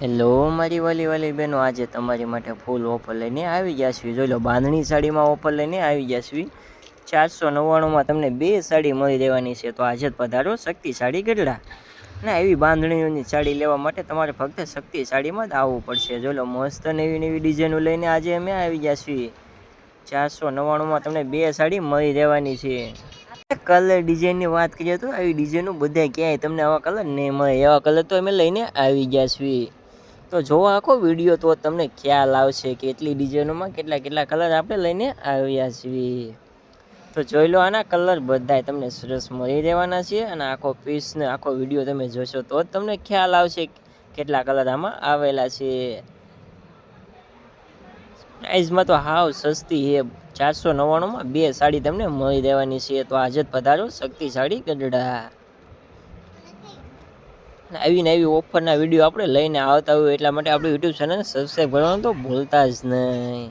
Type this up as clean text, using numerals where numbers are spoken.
Hello મારી વાલી વાલી બહેનો, આજે તમારી માટે ફૂલ ઓફર લઈને આવી ગયા છીએ. જોઈ લો, બાંધણી સાડીમાં ઓફર લઈને આવી ગયા છીએ. 499માં તમને 2 સાડી મળી રહેવાની છે. તો આજે જ પધારો શક્તિ સાડી ગઢડા. ને એવી બાંધણીઓની સાડી લેવા માટે તમારે ફક્ત શક્તિ સાડીમાં જ આવવું પડશે. જોઈ લો, મસ્ત નવી નવી ડિઝાઇનો લઈને આજે અમે આવી ગયા છીએ. 499માં તમને 2 સાડી મળી રહેવાની છે. કલર ડિઝાઇનની વાત કરીએ તો આવી ડિઝાઇનો બધા ક્યાંય તમને આવા કલર નહીં મળે. એવા કલર તો અમે લઈને આવી ગયા છીએ. તો જોવો આખો વિડીયો તો તમને ખ્યાલ આવશે કે એટલી ડિઝાઇનોમાં કેટલા કેટલા કલર આપણે લઈને આવ્યા છીએ. તો જોઈ લો, આના કલર બધાય તમને સરસ મળી રહેવાના છે. અને આખો પીસને આખો વિડીયો તમે જોશો તો જ તમને ખ્યાલ આવશે કેટલા કલર આમાં આવેલા છે. પ્રાઇઝમાં તો હાવ સસ્તી છે. 499માં 2 સાડી તમને મળી રહેવાની છે. તો આજે જ પધારો શક્તિ સાડી ગઢડા. આવી ને આવી ઓફરના વિડીયો આપણે લઈને આવતા હોય એટલા માટે આપણું યુટ્યુબ ચેનલ સબસ્ક્રાઈબ કરવાનું તો ભૂલતા જ નહીં.